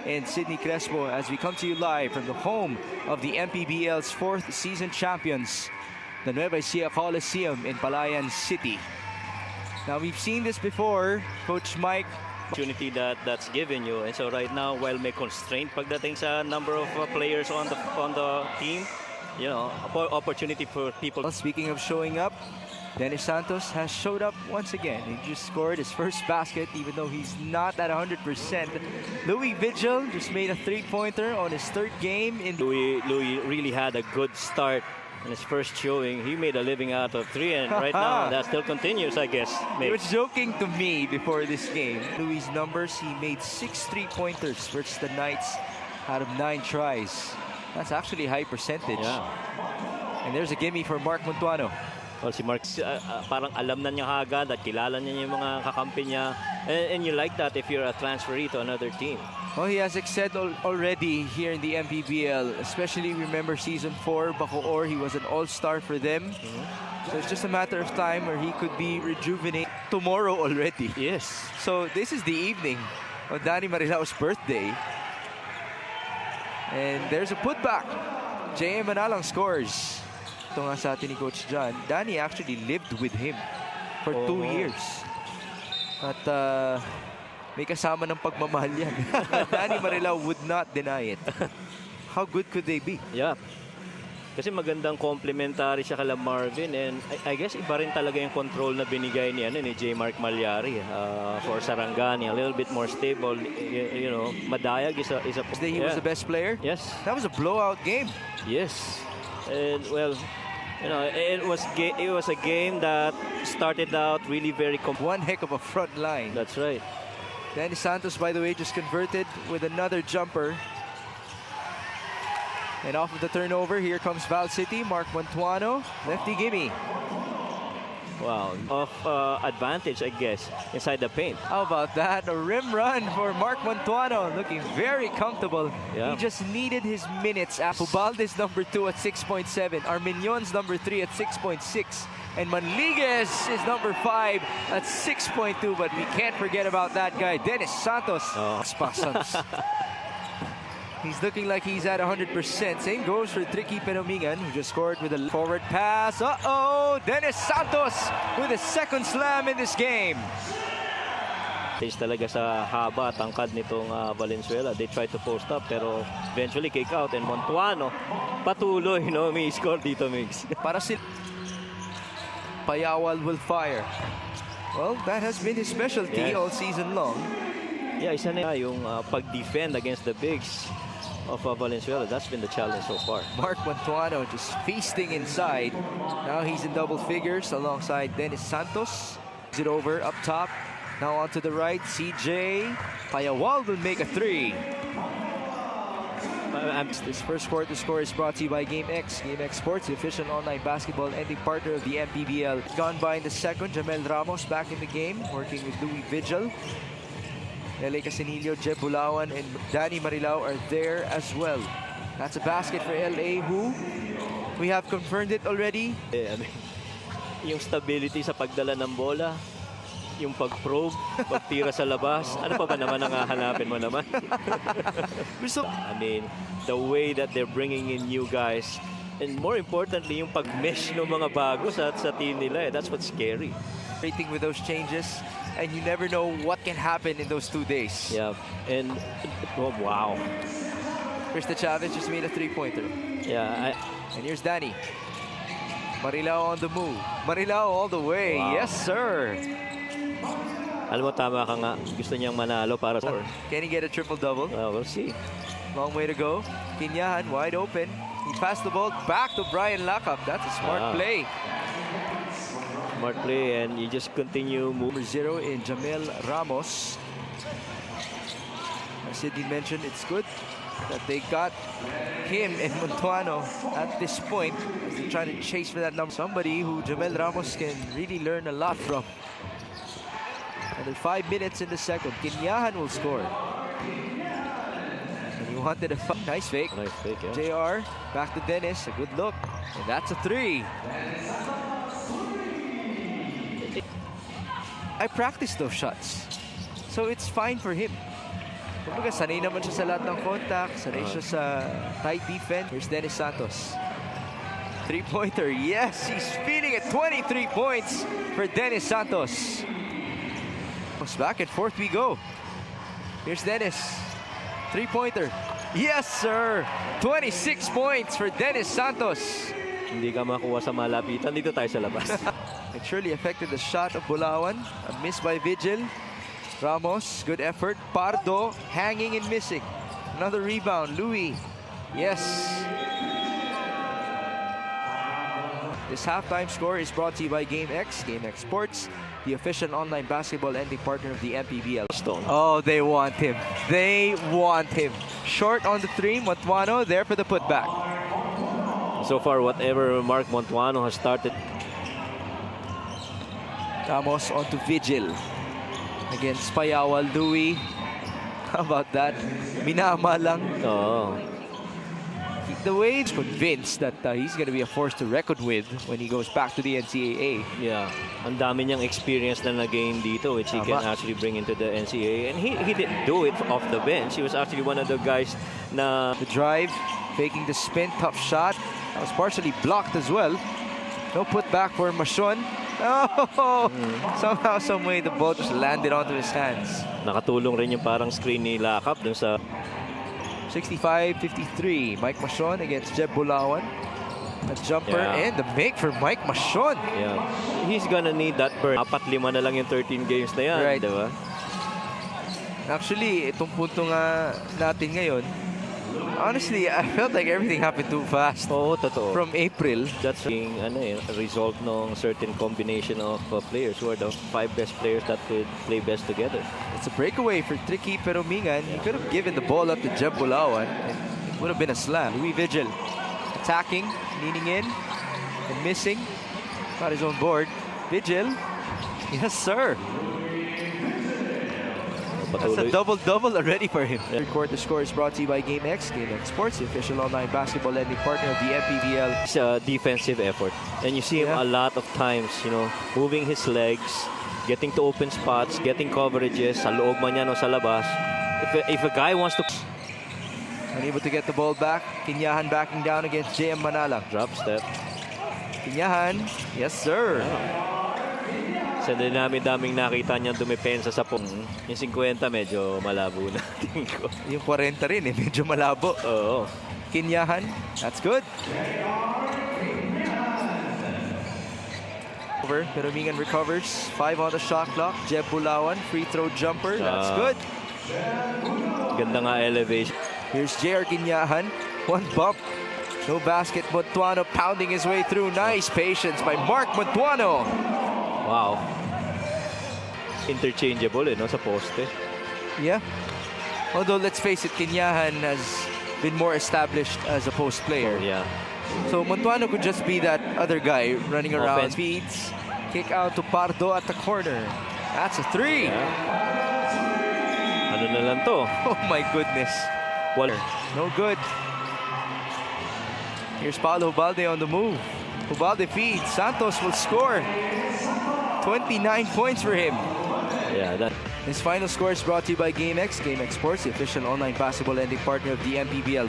and Sydney Crespo as we come to you live from the home of the Mpbl's 4th season champions, the Nueva Ecija Coliseum in Palayan City. Now, we've seen this before, Coach Mike. Opportunity that's given you, and so right now, while may constraint pagdating sa number of players on the team, you know, opportunity for people. Well, speaking of showing up, Dennis Santos has showed up once again. He just scored his first basket, even though he's not at 100%. Louis Vigil just made a three-pointer on his third game. Louis really had a good start in his first showing. He made a living out of three, and right now that still continues, I guess. Maybe. He was joking to me before this game. Louis' numbers, he made 6 three-pointers versus the Knights out of 9 tries. That's actually a high percentage. Yeah. And there's a gimme for Mark Montuano. Well, si Mark, parang alam na niya agad at kilala niya yung mga kakampi niya. And you like that if you're a transferee to another team. Well, he has excelled already here in the Mpbl, especially remember season 4, Bacolod, he was an all-star for them. So it's just a matter of time where he could be rejuvenated tomorrow already. Yes. So this is the evening of Danny Marilao's birthday. And there's a putback. J.M. Manalang scores. Ito nga sa atin ni Coach John. Danny actually lived with him for 2 years. At may kasama ng pagmamahal yan. Danny Marilao would not deny it. How good could they be? Yeah. Kasi magandang complementary siya kala Marvin, and I guess iba rin talaga yung control na binigay ni J. Mark Malyari for Sarangani. A little bit more stable. You know, Madayag is a He was the best player? Yes. That was a blowout game. Yes. And well, you know, it was a game that started out really very one heck of a front line. That's right. Dennis Santos, by the way, just converted with another jumper. And off of the turnover, here comes Val City. Mark Montuano, lefty gimme. Wow, off advantage, I guess, inside the paint. How about that? A rim run for Mark Montuano, looking very comfortable. Yeah. He just needed his minutes. Pubaldes number 2 at 6.7. Arminion's number 3 at 6.6. And Manliguez is number 5 at 6.2. But we can't forget about that guy, Dennis Santos. He's looking like he's at 100%. Same goes for Tricky Penumingan, who just scored with a forward pass. Dennis Santos with a second slam in this game. Taste talaga sa haba, tangkad nitong Valenzuela. They tried to post up, pero eventually kick out. And Montuano, patuloy, may score dito, Migs. Para si Payawal will fire. Well, that has been his specialty all season long. Yeah, isa na yung pag-defend against the bigs of Valenzuela. That's been the challenge so far. Mark Montuano just feasting inside. Now he's in double figures alongside Dennis Santos. It over up top. Now onto the right. CJ Payawal will make a 3. This first quarter score is brought to you by GameX. GameX Sports, the official online basketball ending partner of the Mpbl. Gone by in the second. Jamel Ramos back in the game, working with Louis Vigil. L.A. Casanillo, Jeb Bulawan, and Danny Marilao are there as well. That's a basket for L.A. who we have confirmed it already. Yung stability sa pagdala ng bola, yung pag-probe, pagtira sa labas, ano pa ba naman ang hahanapin mo naman? I mean, the way that they're bringing in new guys, and more importantly, yung pag-mesh ng mga bago sa team nila, that's what's scary. Rating with those changes, and you never know what can happen in those 2 days. Yeah, and wow. Krista Chavez just made a 3-pointer. Yeah. And here's Danny. Marilao on the move. Marilao all the way. Wow. Yes, sir. Alam mo, tama ka nga. Gusto niyang manalo para sa... Can he get a triple-double? We'll see. Long way to go. Kinyahan wide open. He passed the ball back to Brian Lakap. That's a smart play. Smart play, and you just continue moving. Number 0 in Jamel Ramos. As Sidney mentioned, it's good that they got him and Montuano at this point as they try to chase for that number. Somebody who Jamel Ramos can really learn a lot from. Another 5 minutes in the second. Kinyahan will score. And he wanted a nice fake. Nice fake, yeah. JR back to Dennis. A good look. And that's a 3. I practiced those shots, so it's fine for him. Kumbaga, sanay naman siya sa lahat ng contact. Sanay siya sa tight defense. Here's Dennis Santos. Three-pointer. Yes, he's feeding at 23 points for Dennis Santos. Back and forth we go. Here's Dennis. Three-pointer. Yes, sir. 26 points for Dennis Santos. Hindi ka makuha sa malapitan. Dito tayo sa labas. It surely affected the shot of Bulawan. A miss by Vigil. Ramos, good effort. Pardo, hanging and missing. Another rebound. Louis. Yes. This halftime score is brought to you by GameX. GameX Sports, the official online basketball ending partner of the Mpbl. Oh, they want him. They want him. Short on the three. Montuano there for the putback. So far, whatever Mark Montuano has started. Ramos onto Vigil. Against Payawa, Louis. How about that? Minama lang. Oh. The way he's convinced that he's going to be a force to reckon with when he goes back to the NCAA. Yeah. Ang dami niyang experience na nag-gain dito which he can actually bring into the NCAA. And he didn't do it off the bench. He was actually one of the guys na... The drive, faking the spin, tough shot. That was partially blocked as well. No putback for Mashon. Oh! Somehow, some way, the ball just landed onto his hands. Nakatulong rin yung parang screen ni Lakap dun sa... 65-53. Mike Mashon against Jeb Bulawan. A jumper and the make for Mike Mashon. Yeah. He's gonna need that burn. 4-5 na lang yung 13 games na yan. Right. Diba? Actually, itong punto nga natin ngayon, honestly, I felt like everything happened too fast. Oo, totoo. From April. That's a result ng certain combination of players who are the 5 best players that could play best together. It's a breakaway for Tricky Peromingan. He could have given the ball up to Jeb Bulawan and it would have been a slam. Louis Vigil attacking, leaning in and missing. Got his own board. Vigil. Yes, sir. That's a double-double already for him. Third quarter score is brought to you by GameX. GameX Sports, the official online basketball lending partner of the Mpbl. It's a defensive effort. And you see him a lot of times, you know, moving his legs, getting to open spots, getting coverages, sa loob man yan o sa labas. If a guy wants to... Unable to get the ball back. Kinyahan backing down against JM Manalang. Drop step. Kinyahan. Yes, sir. Sa daming nakita niyang dumepensa sa pong. Yung 50 medyo malabo na tingin ko. Yung 40 rin medyo malabo. Oo. Kinyahan. That's good. Over. Peromingan recovers. 5 on the shot clock. Jeb Bulawan. Free throw jumper. That's good. Ganda nga elevation. Here's JR Kinyahan. One bump. No basket. Montuano pounding his way through. Nice patience by Mark Montuano. Wow. Interchangeable no, sa poste. Yeah. Although, let's face it, Kinyahan has been more established as a post player. Yeah. So, Montuano could just be that other guy running around. Feeds. Kick out to Pardo at the corner. That's a three. Yeah. Ano na lang to? Oh, my goodness. Well, no good. Here's Paulo Ubalde on the move. Ubalde feeds. Santos will score. 29 points for him. Yeah, that. His final score is brought to you by GameX. GameX Sports, the official online basketball lending partner of the Mpbl.